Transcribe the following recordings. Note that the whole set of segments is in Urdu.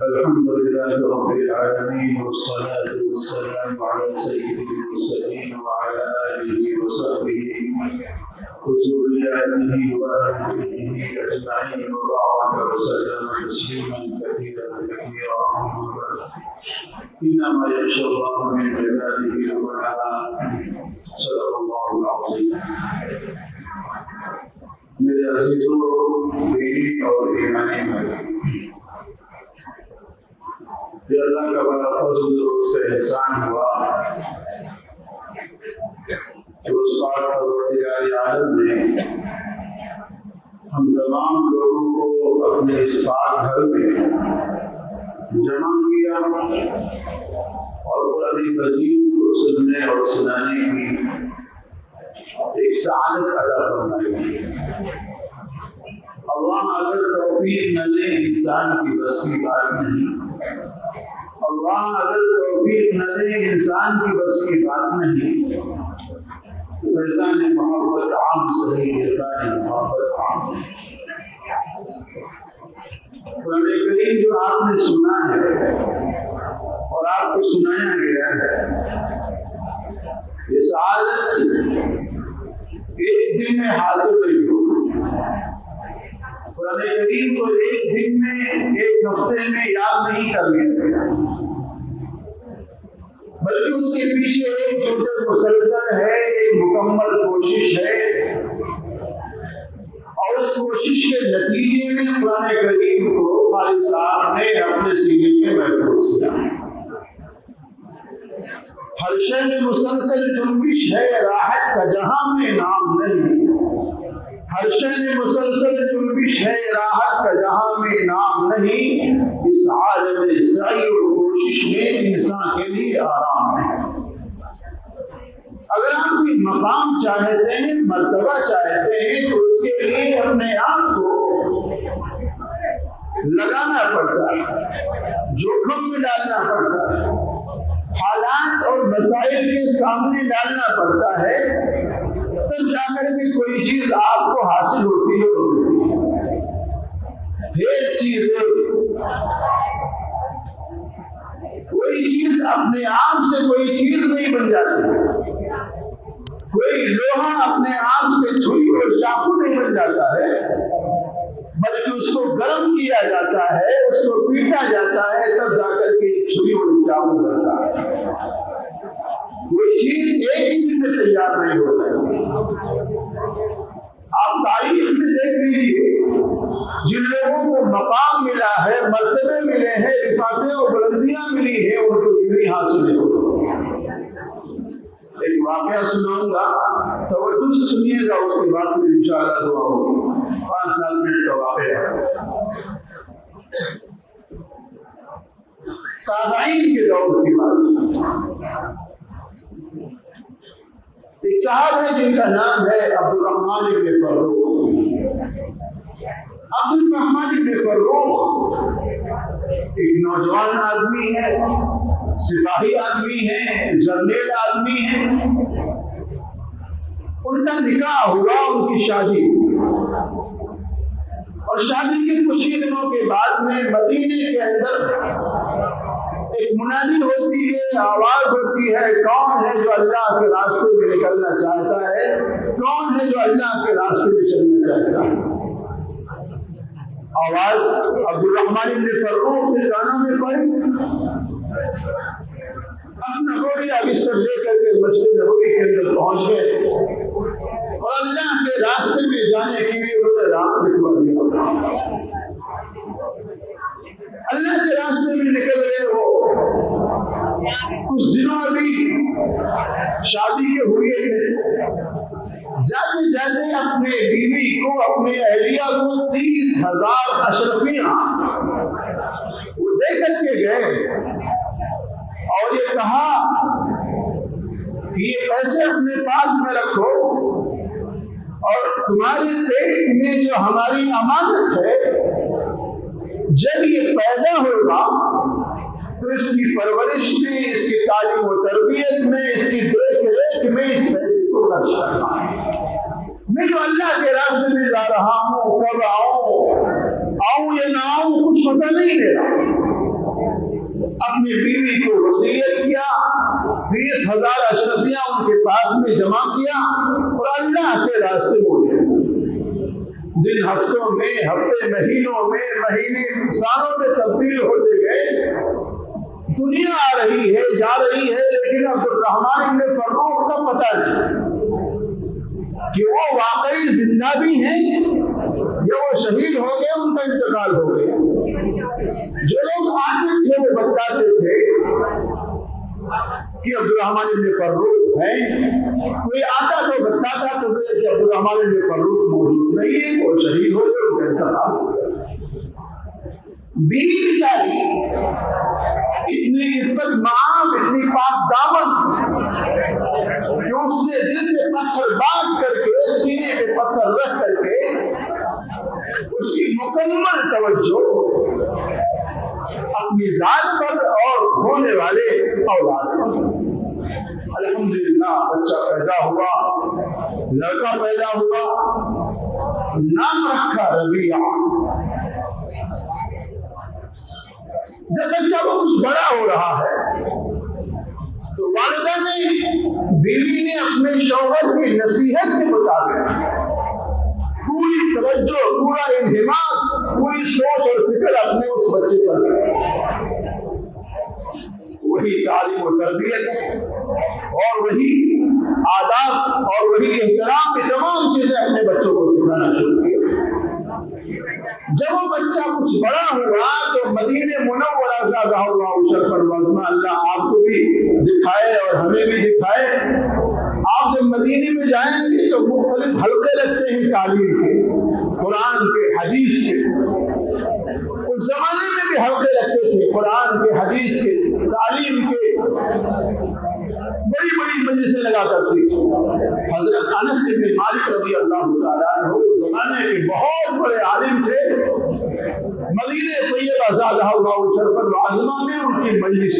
الحمد لله رب العالمين، والصلاة والسلام على سيد المرسلين وعلى آله وصحبه وذرياته وأهل بيته أجمعين، وبارك وسلم تسليما كثيرا كثيرا. إنما يخشى الله من عباده العلماء. صدق الله العظيم. میرے عزیزوں، دینی اور ایمانی بھائی، یہ اللہ کا بڑا فضل اس کا احسان ہوا کہ اس پاک پروردگار عالم نے ہم تمام لوگوں کو اپنے اس پاک گھر میں جمع کیا اور قرآن مجید کو سننے اور سنانے کی ایک سعادت عطا فرمائی. اللہ اگر توفیق نہ دے انسان کی بس کی بات نہیں. اللہ اگر توفیق نہ دے انسان کی بس کی بات نہیں. فیضان محبت عام صحیح عرفان محبت عام. قرآن کریم جو آپ نے سنا ہے اور آپ کو سنایا گیا ہے، یہ سعادت ایک دن میں حاصل نہیں ہو. قرآن کریم کو ایک دن میں، ایک ہفتے میں یاد نہیں کر لیا، بلکہ اس کے پیچھے ایک جہد مسلسل ہے، ایک مکمل کوشش ہے، اور اس کوشش کے نتیجے میں قرآن کریم کو قاری صاحب نے اپنے سینے میں محفوظ کیا. ہر شے میں مسلسل جنبش ہے، راحت کا جہاں میں نام نہیں. ہر شے میں مسلسل جنبش ہے، راحت کا جہاں میں نام نہیں. اس عالم سعی اور کوشش میں انسان کے لیے آرام ہے. اگر آپ کوئی مقام چاہتے ہیں، مرتبہ چاہتے ہیں، تو اس کے لیے اپنے آپ کو لگانا پڑتا ہے، جوخم میں ڈالنا پڑتا ہے، حالات اور مسائل کے سامنے ڈالنا پڑتا ہے، تب جا کر کے کوئی چیز آپ کو حاصل ہوتی ہے. کوئی چیز اپنے آپ سے کوئی چیز نہیں بن جاتی. کوئی لوہا اپنے آپ سے چھری اور چاقو نہیں بن جاتا ہے، بلکہ اس کو گرم کیا جاتا ہے، اس کو پیٹا جاتا ہے، تب جا کر کے چھری اور چاقو بنتا ہے. کوئی چیز ایک ہی دن میں تیار نہیں ہوتا. آپ تاریخ میں دیکھ لیجیے، جن لوگوں کو مقام ملا ہے، مرتبے ملے ہیں، رفعتیں اور بلندیاں ملی ہیں، ان کو ڈگری حاصل نہیں ہوتی. ایک واقعہ سناؤں گا، توجہ سے سنیے گا، اس کے بعد پھر انشاءاللہ دعا ہوگی. 5 منٹ کا واقعہ ہے. تابعین کے دور کی بات. ایک صاحب ہے جن کا نام ہے عبد الرحمن بن فروخ. عبد الرحمن بن فروخ ایک نوجوان آدمی ہے، سپاہی آدمی ہے، جرنیل آدمی ہے. ان کا نکاح ہوا، ان کی شادی ہوئی، اور شادی کے کچھ ہی دنوں کے بعد میں مدینے کے اندر ایک منادی ہوتی ہے، آواز ہوتی ہے، کون ہے جو اللہ کے راستے میں نکلنا چاہتا ہے، کون ہے جو اللہ کے راستے میں چلنا چاہتا ہے. آواز عبد الرحمن بن فروخ کے کانوں میں پڑی. اپنا بوریا بستر لے کر کے مسجد نبوی کے اندر پہنچ گئے اور اللہ کے راستے میں جانے کے لیے انہوں نے راہ دکھوا دیا. اللہ کے راستے میں نکل گئے. ہو کچھ دنوں ابھی شادی کے ہوئے تھے. جاتے جاتے اپنے بیوی کو، اپنے اہلیہ کو 30,000 اشرفیاں وہ دے کر کے گئے اور یہ کہا کہ یہ پیسے اپنے پاس میں رکھو، اور تمہارے پیٹ میں جو ہماری امانت ہے، جب یہ پیدا ہوگا تو اس کی پرورش میں، اس کی تعلیم و تربیت میں، اس کی دیکھ ریکھ میں اس پیسے کو خرچ کرنا ہے. میں جو اللہ کے راستے میں جا رہا ہوں، کب آؤں یا نہ آؤں کچھ پتہ نہیں میرا. اپنی بیوی کو وصیت کیا، 30,000 اشرفیاں ان کے پاس میں جمع کیا اور اللہ کے راستے میں گئے۔ دن ہفتوں میں، ہفتے مہینوں میں، مہینے سالوں میں تبدیل ہوتے گئے۔ دنیا آ رہی ہے، جا رہی ہے، لیکن عبد الرحمن بن فروخ کا پتہ نہیں کہ وہ واقعی زندہ بھی ہیں یا وہ شہید ہو گئے، ان کا انتقال ہو گیا۔ جو لوگ آتے تھے وہ بتاتے تھے کہ عبد الرحمن بن فروخ ہیں، کوئی آتا تو بتاتا تو کہ عبد الرحمن بن فروخ موجود نہیں ہے، وہ شہید ہو گئے، ان کا انتقال ہو گیا۔ بیوی بیچاری اتنی عزت مآب، اتنی پاک دامن کہ اس نے دل پہ پتھر باندھ کر کے، سینے پہ پتھر رکھ کر کے اس کی مکمل توجہ اپنی ذات پر اور ہونے والے اولاد پر۔ الحمدللہ بچہ پیدا ہوا، لڑکا پیدا ہوا، نام رکھا ربیعہ۔ جب بچہ وہ کچھ بڑا ہو رہا ہے تو والدہ نے، بیوی نے اپنے شوہر کی نصیحت کے مطابق پوری توجہ، پورا انہمام، پوری سوچ اور فکر اپنے اس بچے پر کی۔ وہی تعلیم و تربیت اور وہی آداب اور وہی احترام کی تمام چیزیں اپنے بچوں کو سکھانا شروع کیا۔ جب وہ بچہ کچھ بڑا ہوا تو مدینہ منورہ زادہ اللہ شرف الوسمہ، اللہ آپ کو بھی دکھائے اور ہمیں بھی دکھائے۔ آپ جب مدینے میں جائیں گے تو مختلف حلقے لگتے ہیں تعلیم کے، قرآن کے، حدیث کے۔ اس زمانے میں بھی حلقے لگتے تھے قرآن کے، حدیث کے، تعلیم کے، بڑی بڑی مجلسیں لگا کرتی تھی۔ حضرت انس بن مالک رضی اللہ تعالیٰ عنہ اس زمانے کے بہت بڑے عالم تھے۔ مدینہ طیبہ زادہ اللہ شرفا وعظمہ میں ان کی مجلس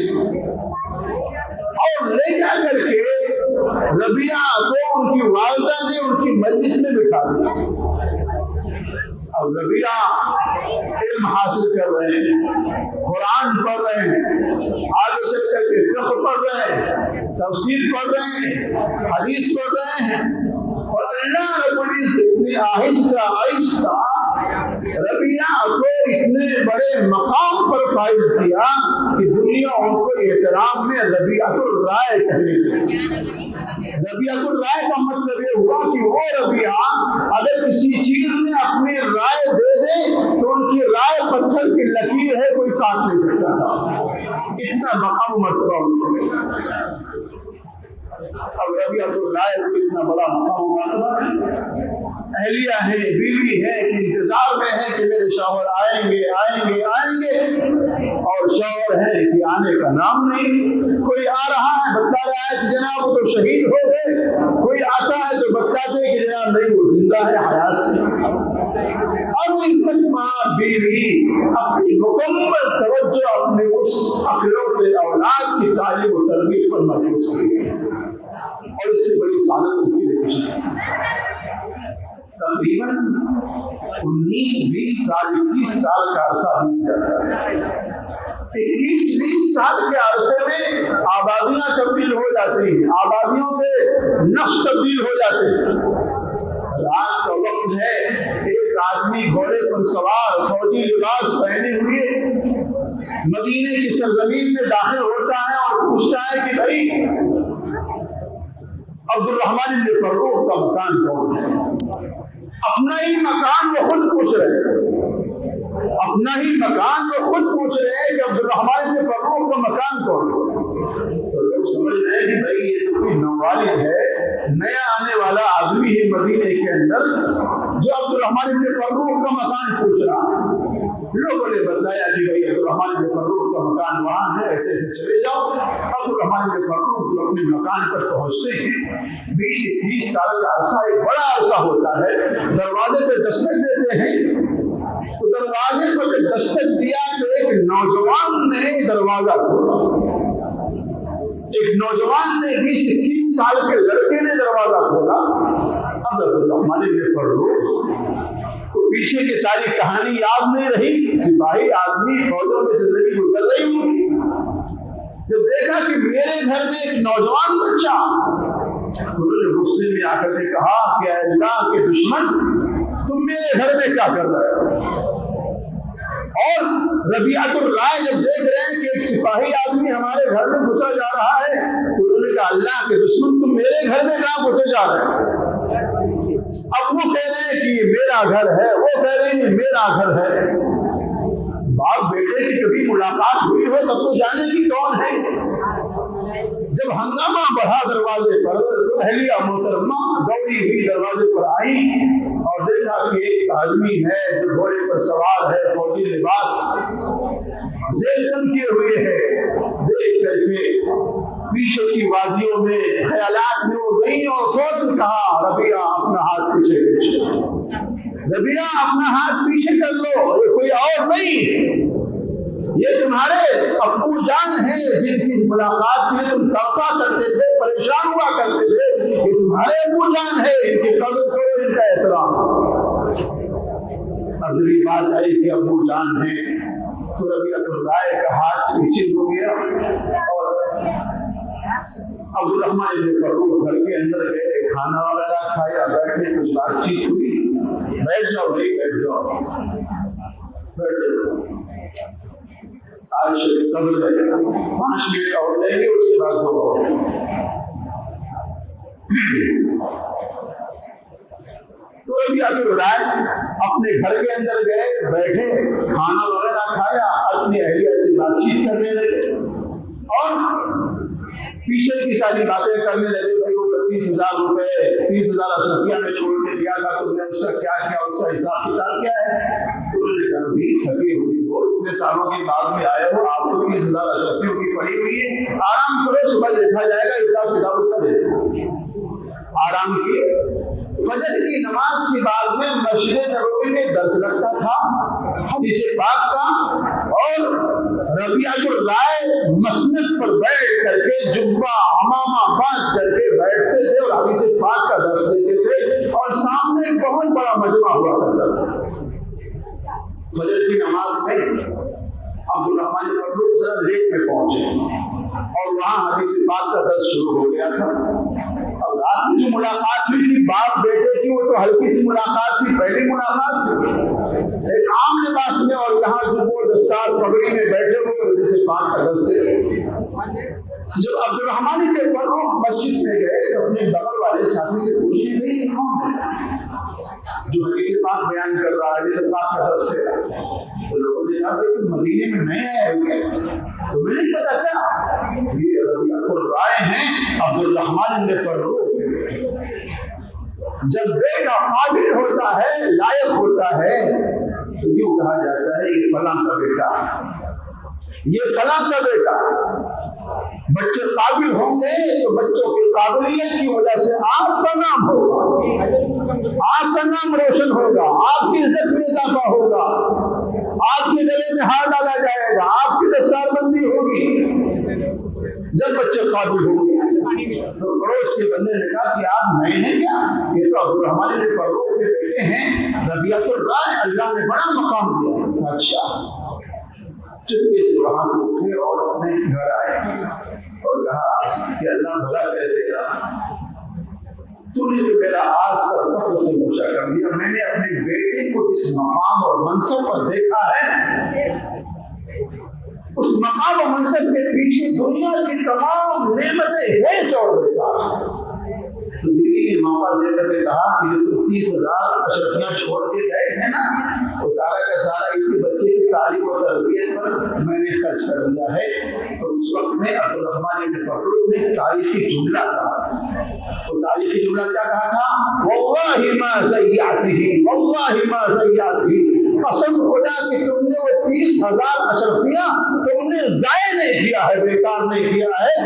اور لے جا کر کے ربیعہ کو ان کی والدہ نے ان کی مجلس میں بٹھا دیا۔ اب ربیعہ علم حاصل کر رہے ہیں، قرآن پڑھ رہے ہیں، آگے چل کر کے فقہ پڑھ رہے ہیں، تفسیر پڑھ رہے ہیں، حدیث پڑھ رہے ہیں، اور اللہ رب العزت نے آہستہ آہستہ ربیعہ کو اتنے بڑے مقام پر فائز کیا کہ دنیا ان کو احترام میں ربیعۃ الرائے کہنے لگی۔ ربیعۃ الرائے کا مطلب یہ ہوا کہ وہ ربیعہ اگر کسی چیز میں اپنی رائے دے دے تو ان کی رائے پتھر کی لکیر ہے، کوئی کاٹ نہیں سکتا تھا، اتنا مقام مرتبہ ان کو۔ اب ربیعۃ الرائے کو اتنا بڑا مقام مرتبہ، اہلیہ ہے، بیوی ہے کہ انتظار میں ہے کہ میرے شوہر آئیں گے آئیں گے آئیں گے، اور شوہر ہے کہ آنے کا نام نہیں۔ کوئی آ رہا ہے بتا رہا ہے کہ جناب وہ تو شہید ہو گئے، کوئی آتا ہے تو بتاتے ہیں کہ جناب نہیں وہ زندہ ہے حیات سے۔ اور وہ عزت ماں بیوی اپنی مکمل توجہ اپنے اس اکلوتے اولاد کی تعلیم و تربیت پر مرکوز کی، اور اس سے بڑی سعادت ان کی نہیں۔ تقریباً 19-20 سال 21 سال کا عرصہ بیت جاتا ہے۔ 21-20 سال کے عرصے میں آبادیاں تبدیل ہو جاتی ہیں، آبادیوں کے نقش تبدیل ہو جاتے ہیں۔ رات کا وقت ہے، ایک آدمی گھوڑے پر سوار فوجی لباس پہنے ہوئے مدینے کی سرزمین میں داخل ہوتا ہے اور پوچھتا ہے کہ بھائی عبد الرحمن بن فروخ کا مکان کون ہے؟ اپنا ہی مکان وہ خود پوچھ رہے ہیں، اپنا ہی مکان وہ خود پوچھ رہے ہیں کہ عبد الرحمن بن فروخ کا مکان کون ہے؟ تو لوگ سمجھ رہے ہیں کہ بھائی یہ تو کوئی نووالد ہے، نیا آنے والا آدمی ہے مدینے کے اندر جو عبد الرحمن بن فروخ کا مکان پوچھ رہا ہے۔ لوگوں نے بتایا کہ بھائی عبد الرحمن بن فروخ کا مکان وہاں ہے، ایسے ایسے چلے جاؤ۔ عبد الرحمن بن فروخ جو اپنے مکان پر پہنچتے ہیں، 20-30 سال کا عرصہ ایک بڑا عرصہ ہوتا ہے، دروازے پہ دستک دیتے ہیں، تو دروازے پر دستک دیا تو ایک نوجوان نے دروازہ کھولا، ایک نوجوان نے 20-30 سال کے لڑکے نے دروازہ کھولا۔ اب عبد الرحمن بن فروخ کو پیچھے کی ساری کہانی یاد نہیں رہی، سپاہی آدمی، فوجوں میں زندگی گزر رہی ہوئی، جب دیکھا کہ میرے گھر میں ایک نوجوان بچہ، تو انہوں نے غصے میں آ کر کے کہا کہ اے اللہ کے دشمن، تم میرے گھر میں کیا کر رہے ہو؟ اور ربیعۃ الرائے جب دیکھ رہے ہیں کہ ایک سپاہی آدمی ہمارے گھر میں گھسا جا رہا ہے، تو انہوں نے کہا اللہ کے دشمن، تم میرے گھر میں کہاں گھسے جا رہے ہیں؟ اب وہ کہہ رہے ہیں کہ یہ میرا گھر ہے، وہ کہہ رہے ہیں یہ میرا گھر ہے۔ باپ بیٹے کی کبھی ملاقات ہوئی ہو تب تو جانے کی کون ہے۔ جب ہنگامہ بڑھا دروازے پر تو اہلیہ محترمہ دوڑی ہوئی دروازے پر آئی اور دیکھا کہ ایک آدمی ہے جو گھوڑے پر سوار ہے، فوجی لباس، زیب تنکے ہوئے ہے۔ دیکھ کر کے پیچھے کی وادیوں میں خیالات میں وہ گئی اور فوراً کہا ربیعہ اپنا ہاتھ پیچھے کھینچو، ربیعہ اپنا ہاتھ پیچھے کر لو، یہ کوئی اور نہیں، یہ تمہارے ابو جان ہیں جن کی ملاقات کے لیے تم تڑپا کرتے تھے، پریشان ہوا کرتے تھے، یہ تمہارے ابو جان ہیں، ان کی قدر کرو، ان کا احترام۔ اب جب یہ بات آئی کہ ابو جان ہیں تو ربیعۃ الرائے کا ہاتھ پیچھے ہو گیا اور عبدالرحمن بن فروخ گھر کے اندر گئے، کھانا وغیرہ کھایا، بیٹھے، کچھ بات چیت ہوئی، بیٹھ جاؤ بھائی بیٹھ جاؤ، بیٹھ جاؤ، آج قبر ہے، 5 منٹ اور لیں گے، اس کے بعد ہو۔ تو ربیعۃ الرائے اپنے گھر کے اندر گئے، بیٹھے، کھانا وغیرہ کھایا، اپنی اہلیہ سے بات چیت کرنے لگے اور پیچھے کی ساری باتیں کرنے لگے۔ بھائی وہ 30,000 روپے 30,000 اشرفیہ میں چھوڑ کے دیا تھا، تم نے اس کا کیا کیا، اس کا حساب کتاب کیا ہے؟ انہوں نے کہا بھی تھکی ہوئی ہو، اتنے سالوں کے بعد میں آئے ہو، آپ کو 30,000 اشرفیوں کی پڑی ہوئی ہے، آرام کرو، صبح دیکھا جائے گا، حساب کتاب اس کا دیکھو۔ آرام کیے۔ فجر کی نماز کے بعد میں مسجد نبوی میں درس لگتا تھا حدیث پاک کا، اور ربیعۃ الرائے مسند پر بیٹھ کر کے جبہ عمامہ باندھ کر کے بیٹھتے تھے اور حدیث پاک کا درس دیتے تھے، اور سامنے ایک بہت بڑا مجمع ہوا کرتا تھا۔ فجر کی نماز میں عبدالرحمن فروخ ذرا لیٹ میں پہنچے اور وہاں حدیث پاک کا درس شروع ہو گیا تھا۔ اب رات میں جو ملاقات ہوئی تھی باپ بیٹے کی، وہ تو ہلکی سی ملاقات تھی، پہلی ملاقات تھی، ایک عام لباس میں، اور یہاں جو وہ دستار پگڑی میں بیٹھے ہوئے حدیث پاک کا درس دے رہے۔ جب عبدالرحمن کے فروخ مسجد میں گئے تو اپنے بغل والے ساتھی سے پوچھے کہ یہ کون ہے جو حدیث پاک بیان کر رہا ہے، حدیث پاک کا درس دے رہا ہے؟ تو لوگوں نے کہا کہ تم مدینے میں نئے آئے ہو کیا، تمہیں نہیں پتا کیا؟ یہ ربیعۃ الرائے ہیں عبدالرحمن بن فروخ۔ جب بیٹا قابل ہوتا ہے، لائق ہوتا ہے، تو یوں کہا جاتا ہے یہ فلاں کا بیٹا، یہ فلاں کا بیٹا۔ بچے قابل ہوں گے تو بچوں کی قابلیت کی وجہ سے آپ کا نام ہوگا، آپ کا نام روشن ہوگا، آپ کی عزت میں اضافہ ہوگا، آپ کے گلے میں ہار ڈالا جائے گا، آپ کی دستار بندی ہوگی جب بچے قابل ہوں گے۔ تو پڑوس کے بندے نے کہا کہ آپ نئے ہیں کیا؟ یہ تو عبدالرحمن بن فروخ کے بیٹے ہیں ربیعۃ الرائے، اللہ نے بڑا مقام دیا۔ اچھا، چپکے سے وہاں سے اٹھے اور اپنے گھر آئے اور کہا کہ اللہ بھلا کرے تیرا، تو نے جو میرا آج سر فخر سے اونچا کر دیا، میں نے اپنے بیٹے کو اس مقام اور منصب پر دیکھا ہے، اس مقام و منصب کے پیچھے دنیا کی تمام نعمتیں ہیں چھوڑ دیتا۔ تو دیوی نے موقع دے کر کے کہا کہ جو تم 30,000 اشرفیاں چھوڑ کے گئے تھے نا، وہ سارا کا سارا اسی بچے کی تعلیم و تربیت پر میں نے خرچ کر دیا ہے۔ تو اس وقت میں عبدالرحمن بن فروخ نے تاریخی جملہ کہا تھا۔ تو تاریخی جملہ کیا کہا تھا؟ واللہ ما ضیعتہ، واللہ ما ضیعتہ، قسم خدا کہ تم نے وہ 30,000 اشرفیاں تم نے ضائع نہیں کیا ہے، بیکار نہیں کیا ہے،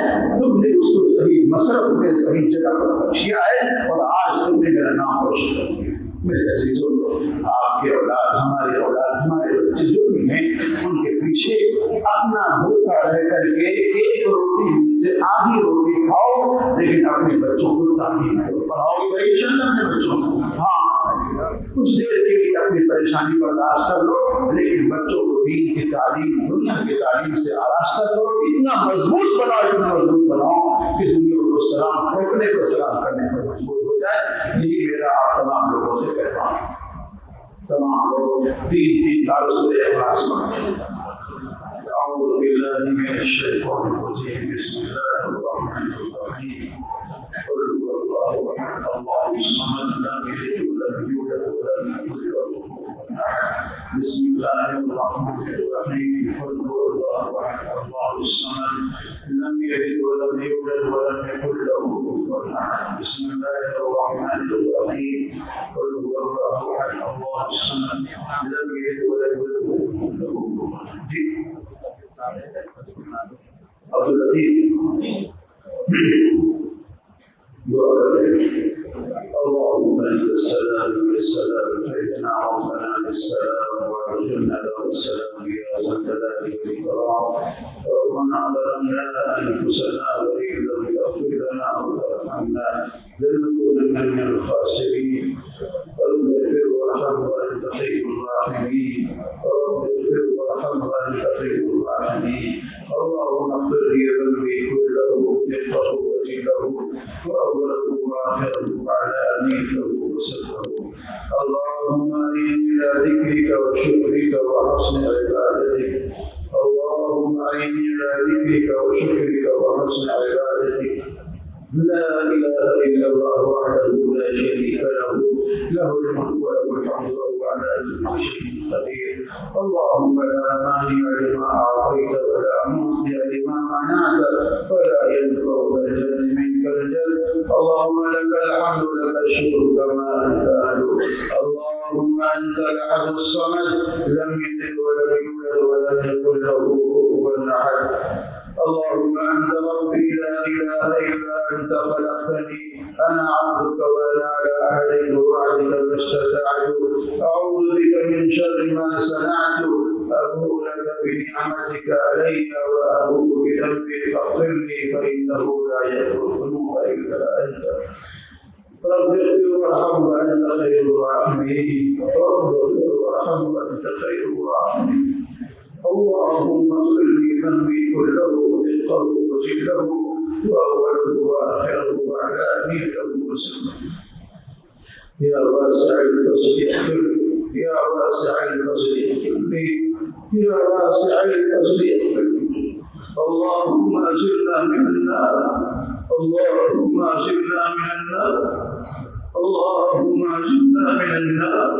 تم نے اس کو صحیح مصرف میں صحیح جگہ پر خرچ کیا ہے، اور آج تم نے میرا نام روشن کر دیا۔ میرے عزیزوں، آپ کے اولاد، ہمارے اولاد، ہمارے بچے جو بھی ہیں، ان کے پیچھے اپنا بھوکا رہ کر کے ایک روٹی میں سے آدھی روٹی کھاؤ، لیکن اپنے بچوں کو تعلیم دو۔ پڑھاؤ گے بھائی انشاءاللہ اپنے بچوں کو، ہاں کچھ دیر کے لیے اپنی پریشانی برداشت کر لو، لیکن بچوں کو دین کی تعلیم دنیا کی تعلیم سے آراستہ کرو، اتنا مضبوط بناؤ کہ دنیا کو سلام ٹھوکنے کو سلام کرنے پر مجبور ہو جائے۔ یہی میرا آپ تمام لوگوں سے کہتا ہوں۔ تمام لوگ تین بار سورہ اخلاص پڑھیں۔ اعوذ باللہ من الشیطان الرجیم، بسم اللہ الرحمن الرحیم، قل هو اللہ احد اللہ الصمد لم یلد ولم یولد ولم یکن له کفوا احد، بسم اللہ الرحمن الرحیم، قل هو اللہ احد اللہ الصمد لم یلد ولم یولد ولم یکن له کفوا احد، بسم اللہ الرحمن الرحیم، قل هو اللہ احد اللہ الصمد لم یلد ولم یولد ولم یکن له کفوا احد۔ جی عبداللطیف دعا کریں۔ اللهم انت السلام والسلام علينا ربنا بالسلام واجعلنا له السلام يا ذا الجلال والاكرام، ربنا ظلمنا انفسنا وان لم تغفر لنا وترحمنا لنكونن من الخاسرين، رب اغفر وارحم وانت خير الراحمين، رب اغفر وارحم وانت خير الراحمين، اللهم اغفر لي ذنبي كله دقه وجله واوله واخره وعلانيته وسره، اللهم اعني الى ذكرك وشكرك وحسن عبادتك، اللهم اعني الى ذكرك وشكرك وحسن عبادتك، لا اله الا الله وحده لا شريك له، له الملك وله الحمد وهو على كل شيء قدير، اللهم لا مانع لما اعطيت ولا معطي لما منعت ولا ينفع ذا الجد منك الجد، اللهم لك الحمد لك الشكر كما انت اهل، اللهم انت الاحد الصمد لم يلد ولم يولد ولم يكن له كفوا احد، اللهم انت ربي لا اله الا انت خلقتني انا عبدك وانا على عهدك ووعدك ما استطعت، اعوذ بك من شر ما صنعت، ابوء لك بنعمتك علي وابوء بذنبي فاغفر لي فانه لا يغفر الذنوب الا انت، رب اغفر وارحم وانت خير الراحمين، رب اغفر وارحم وانت خير الراحمين، اللهم اغفر لي ذنبي كله دقه وجله واوله واخره وعلانيته وسره، يا واسع الفضل اغفر لي، يا واسع الفضل اغفر لي، يا واسع الفضل اغفر لي، اللهم اجرنا من النار، اللهم اجرنا من النار، اللهم اجرنا من النار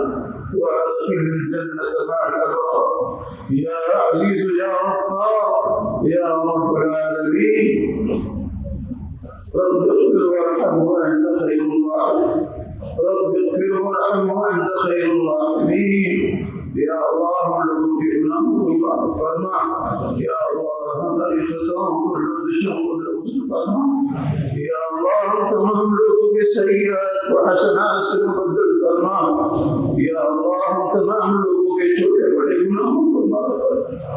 وادخل الجنة مع الأبرار، يا عزيز يا غفار يا رب العالمين، رب اغفر وارحم وأنت خير الراحمين، رب اغفر وارحم وأنت خير الراحمين، یا اللہ ہم لوگوں کے گناہوں کو معاف فرما، یا اللہ ہماری خطاؤں کو لرزشوں کو درگزر فرما، یا اللہ تمام لوگوں کے سیئات و حسنات سے مبدل فرما، یا اللہ تمام لوگوں کے چھوٹے بڑے گناہوں کو معاف فرما،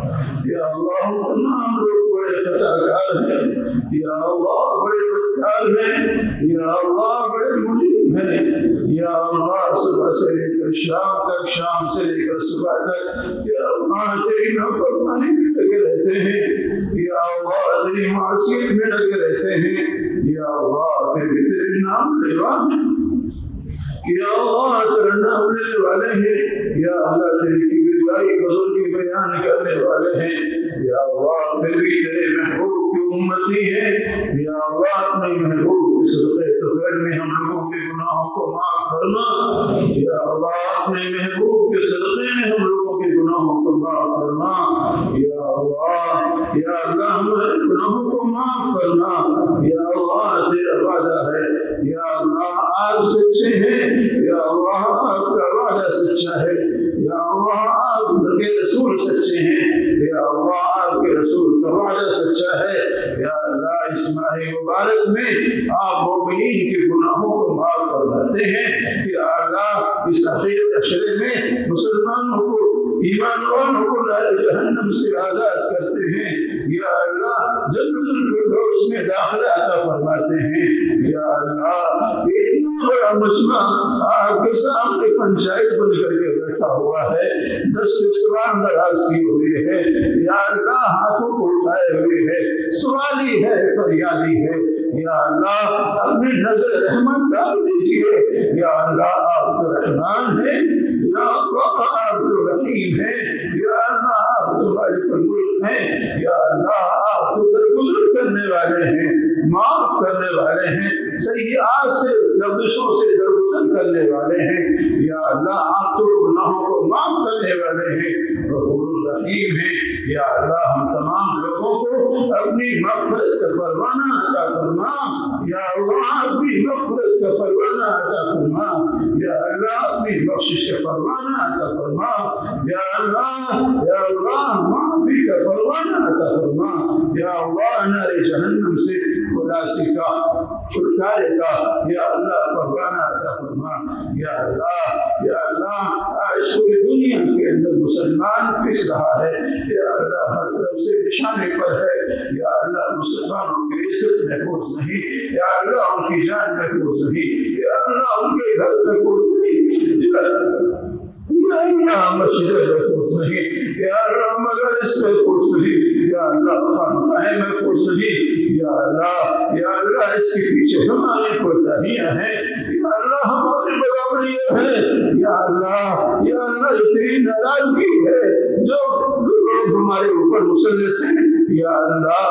یا اللہ تمام لوگ بڑے خطاکار ہیں، یا اللہ بڑے بدکار ہیں، یا اللہ بڑے مجرم ہیں، یا اللہ صبح سے لے کر شام تک، شام سے لے کر صبح تک یا اللہ تیری نافرمانی میں لگے رہتے ہیں، یا اللہ تیری معصیت میں لگے رہتے ہیں، یا اللہ پھر بھی تیرے نام لینے والے ہیں، یا اللہ تیرے نام لینے والے ہیں، یا اللہ تیری کبریائی بزرگی بیان کرنے والے ہیں، یا اللہ پھر بھی تیرے محبوب کی امتی ہے، یا اللہ اپنے محبوب کے صدقے طفیل میں ہم لوگوں کے گناہوں کو معاف فرما، یا اللہ اپنے محبوب کے صدقے میں ہم لوگوں کے گناہوں کو معاف فرما، یا اللہ ہمارے گناہوں کو معاف فرما، یا اللہ تیرا وعدہ ہے، یا اللہ آپ سچے ہیں، یا اللہ آپ کا وعدہ سچا ہے، یا اللہ آپ کے رسول سچے ہیں، یا اللہ آپ کے رسول کا وعدہ سچا ہے، یا اللہ اس ماہ مبارک میں آپ مومنین کے گناہوں کو معاف فرماتے ہیں، یا اللہ اس اخیر عشرے میں مسلمانوں کو ایمان والوں کو نار جہنم سے آزاد کرتے ہیں، یا اللہ جنت الفردوس میں داخلہ عطا فرماتے ہیں، یا اللہ اتنا بڑا مجمع آپ کے سامنے پنچایت بن کر کے بیٹھا رکھا ہوا ہے, دست زبان دراز کی ہوئی ہے, یا اللہ ہاتھوں کو اٹھائے ہوئے ہے, سوالی ہے, فریادی ہے, یا اللہ اپنی نظر رحمت ڈال دیجیے. یا اللہ آپ تو رحمان ہیں, یا اللہ آپ تو رحیم ہیں, یا اللہ آپ تو مالک الملک ہیں, یا اللہ آپ تو درگزر کرنے والے ہیں, معاف کرنے والے ہیں, سیئات سے لغزشوں سے درگزر کرنے والے ہیں. یا اللہ آپ تو گناہوں کو معاف کرنے والے ہیں, غفور الرحیم ہیں. یا اللہ ہم تمام لوگوں کو اپنی مغفرت کا پروانہ عطا فرما. یا اللہ اپنی مغفرت کا پروانہ عطا فرما. یا اللہ اپنی بخشش کا پروانہ عطا فرما. یا اللہ معافی کا پروانہ عطا فرما. یا اللہ نار جہنم سے خلاصی کا, چھٹکارے کا یا اللہ پروانہ عطا فرما. یا اللہ آج پوری دنیا کے اندر مسلمان پس رہا ہے, یا اللہ ہر طرف سے نشانے پر ہے. یا اللہ مسلمانوں کی عزت محفوظ نہیں, یا اللہ ان کی جان محفوظ نہیں, یا اللہ ان کے گھر محفوظ نہیں, یا اللہ مسجد محفوظ نہیں, یا اللہ مدارس محفوظ نہیں, یا اللہ خانقاہیں محفوظ نہیں. یا اللہ اس کے پیچھے ہماری کوتاہیاں ہیں, یا اللہ ہماری بدعملیاں ہیں. یا اللہ یہ تیری ناراضگی ہے جو لوگ ہمارے اوپر مسلط ہیں. یا اللہ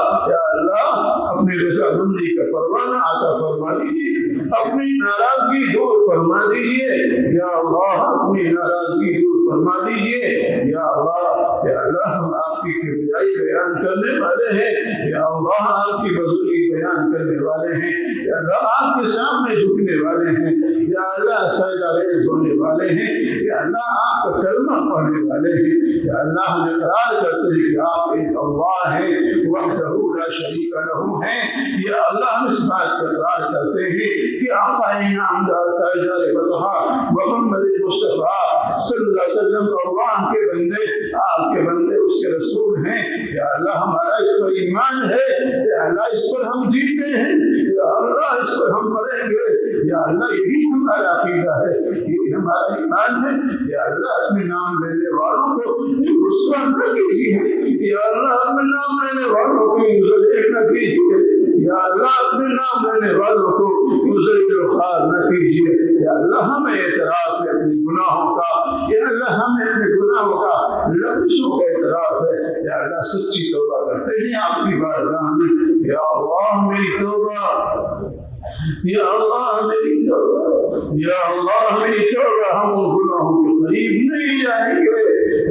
اپنی رضامندی کا پروانہ عطا فرما دیجیے, اپنی ناراضگی دور فرما دیجیے. یا اللہ اپنی ناراضگی دور فرما دیجیے. یا اللہ ہم آپ کی کبریائی بیان کرنے والے ہیں. یا اللہ آپ کی بزرگی بیان کرنے والے ہیں. یا اللہ آپ کے سامنے جھکنے والے ہیں. یا اللہ سجدہ ریز ہونے والے ہیں. یا اللہ آپ کا کلمہ پڑھنے والے ہیں. یا اللہ ہم اقرار کرتے ہیں کہ آپ ایک اللہ ہیں, وحدہ لا شریک لہ ہیں. یا اللہ ہم اس بات کا اقرار کرتے ہیں کہ آقا انعامدار تاجدار بطحا محمد مصطفیٰ صلی اللہ علیہ وسلم اللہ کے بندے, آپ کے بندے, اس کے رسول ہیں. یا اللہ ہمارا اس پر ایمان ہے. یا اللہ اس پر ہم جیتے ہیں. یا اللہ اس پر ہم مریں گے. یا اللہ یہی ہمارا عقیدہ ہے, یہی ہمارا ایمان ہے. یا اللہ اپنے نام لینے والوں کو رسوا نہ کیجیے. یا اللہ اپنے نام لینے والوں کو ذلیل نہ کیجیے. یا اللہ اپنے نام لینے والوں کو ذلیل و خوار نہ کیجیے. یا اللہ ہمیں اعتراف ہے اپنے گناہوں کا. یا اللہ ہمیں اپنے گناہوں کا لغزشوں کا اعتراف ہے. یا اللہ سچی توبہ کرتے ہیں آپ کی بارگاہ میں. یا اللہ میری توبہ, یا اللہ میری توبہ, یا اللہ میری توبہ. ہم ان گناہوں کے قریب نہیں جائیں گے.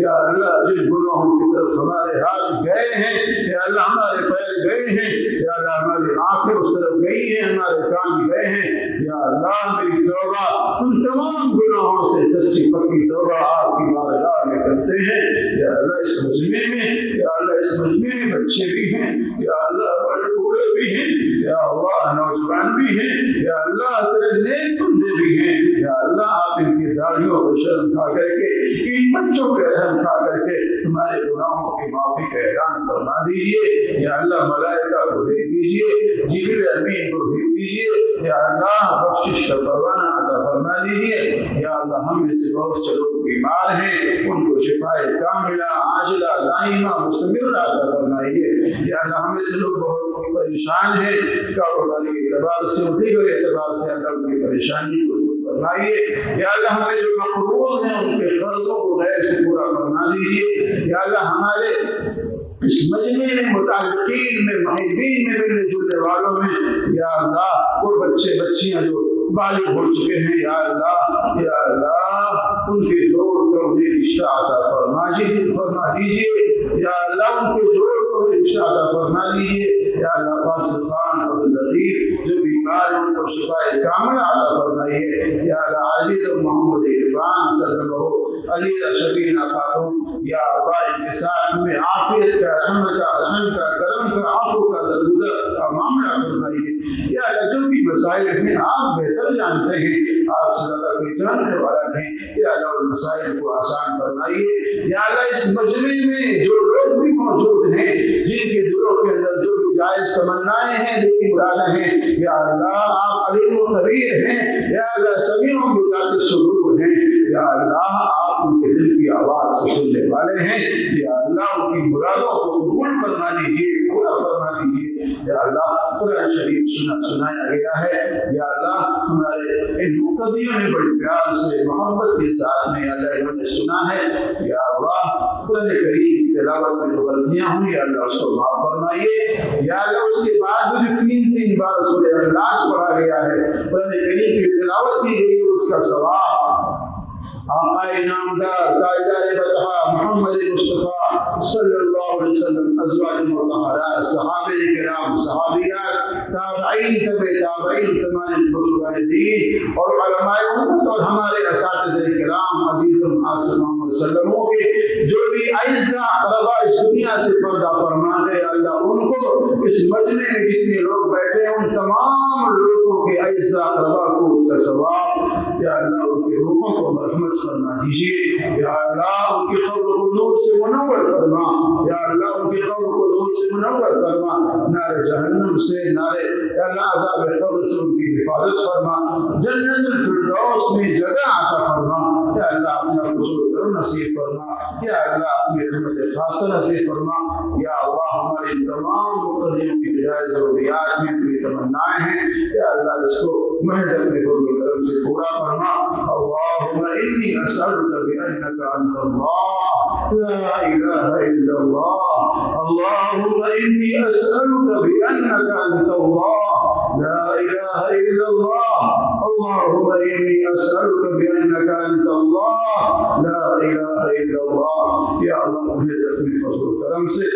یا اللہ جن گناہوں کی طرف ہمارے ہاتھ گئے ہیں, یا اللہ ہمارے پیر گئے ہیں, یا اللہ ہماری آنکھیں اس طرف گئی ہیں, ہمارے کان گئے ہیں. یا اللہ میری توبہ ان تمام گناہوں سے سچی پکی توبہ آپ کی بارگاہ میں کرتے ہیں. یا اللہ اس مجمع میں, یا اللہ اس مجمع میں بچے بھی ہیں, یا اللہ بڑے بوڑھے بھی ہیں, یا اللہ نوجوان بھی ہیں, یا اللہ تیرے نیک بندے بھی ہیں. یا اللہ آپ ان کی داڑھیوں کو شرم کھا کر کے, ان بچوں کے رحم کھا کر کے ہمارے گناہوں کی معافی کا اعلان فرما دیجیے. یا اللہ ملائکہ کو بھیج دیجیے, جبریل امین کو بھیج دیجیے. یا اللہ بخشش کا پروانہ عطا فرما دیجیے. یا اللہ ہم میں سے بہت سے لوگ بیمار ہیں, ان کو شفائے کاملہ عاجلہ دائمہ مستمرہ عطا فرمائیے. یا اللہ ہم میں سے لوگ بہت پریشان ہیں, کاروباری کے اعتبار سے اور دیگر اعتبار سے, اللہ ان کی پریشانی کو دور فرمائیے. یا اللہ ہمیں جو مقروض ہیں ان کے قرضوں کو غیر سے پورا فرما دیجیے. یا اللہ ہمارے اس مجمع میں, متعلقین میں, محبین میں, ملنے جلنے والوں میں, یا اللہ وہ بچے بچیاں جو بالغ ہو چکے ہیں, یا اللہ ان کے جوڑ کو انہیں رشتہ عطا فرما دیجیے. یا اللہ ان کے جوڑ کو رشتہ عطا فرما دیجیے. یا اللہ فاصل خان عبد اللطیف جو بیمار ہیں ان کو شفائے کاملہ عطا فرمائیے. یا اللہ عزیز محمد عرفان صلی اللہ عزیز شبینہ خاتون, یا اللہ ان کے ساتھ ہمیں عافیت کا, رحم کا, کرم کا, عفو کا, درگزر کا معاملہ فرمائیے. یا اللہ جو بھی مسائل ہیں آپ بہتر جانتے ہیں, آپ سے زیادہ کوئی جاننے والا نہیں. یا اللہ ان مسائل کو آسان فرمائیے. یا اللہ اس مجمع میں جو لوگ بھی موجود ہیں, جن کے دلوں کے اندر جو بھی جائز تمنائیں ہیں, جو بھی مرادیں ہیں, یا اللہ آپ علیم و خبیر ہیں. یا اللہ سمیع و بذات الصدور ہیں. یا اللہ آپ ان کے دل کی آواز کو سننے والے ہیں. یا اللہ ان کی مرادوں کو قبول فرما لیجیے, پورا فرما لیجیے. یا اللہ قرآن شریف سنایا گیا ہے. یا اللہ ہمارے ان مقتدیوں نے بڑے پیار سے محبت کے ساتھ میں اللہ انہوں نے سنا ہے. یا اللہ قرآن کریم کی تلاوت میں جو غلطیاں ہوئی یا اللہ اس کو معاف فرمائیے. یا اللہ اس کے بعد بھی 3 بار سورہ اخلاص پڑھا گیا ہے, قرآن کریم کی تلاوت کی گئی ہے, اس کا ثواب آقا نامدار تاجدار بطحہ محمد مصطفیٰ صلی اللہ علیہ وسلم, ازواج مطہرات, صحابہ کرام, صحابیات, تابعین, تابعین, تمام بزرگان دین اور علماء امت اور ہمارے اساتذہ کرام عزیز و معاصر محمد صلی اللہ علیہ وسلم کے جو بھی اعزاء اقربا اس دنیا سے پردہ فرما گئے, اللہ ان کو اس مجمع میں جتنے لوگ بیٹھے ہیں ان تمام لوگوں کے اعزاء اقربا کو اس کا ثواب یا اللہ ان کے روحوں کو مرحمت فرما دیجیے. یا اللہ ان کی قبر کو نور سے منور فرما. یا اللہ ان کی قبر کو نور سے منور فرما. نار جہنم سے, نار یا اللہ عذاب قبر سے ان کی حفاظت فرما. جنت الفردوس میں جگہ عطا فرما. یا اللہ اپنا فضل و کرم نصیب فرما. یا اللہ اپنی رحمت خاصہ نصیب فرما. یا اللہ ہمارے تمام مقتدیوں کی بجائے ضروریات میں کوئی تمنائیں ہیں یا اللہ اس کو محض اپنے فضل و کرم سے پورا فرما. اللهم إني أسألك بأنك أنت الله لا إله إلا الله. اللهم إني أسألك بأنك أنت الله لا إله إلا الله. اللهم إني أسألك بأنك أنت الله لا إله إلا الله. يا الله حفظك من فضل وكرم سے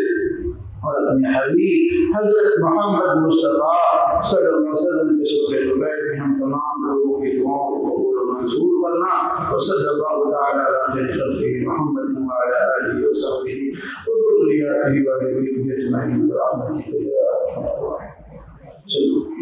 اور اپنے حبیب حضرت محمد مصطفیٰ صلی اللہ علیہ وسلم کے صدقے زبیر میں ہم تمام لوگوں کی دعاؤں کو قبول و منظور فرما. وصلی اللہ تعالی علی خیر خلقہ محمد وعلی آلہ وصحبہ وذریاتہ وذریہ اجمعین برحمتک یا ارحم الراحمین.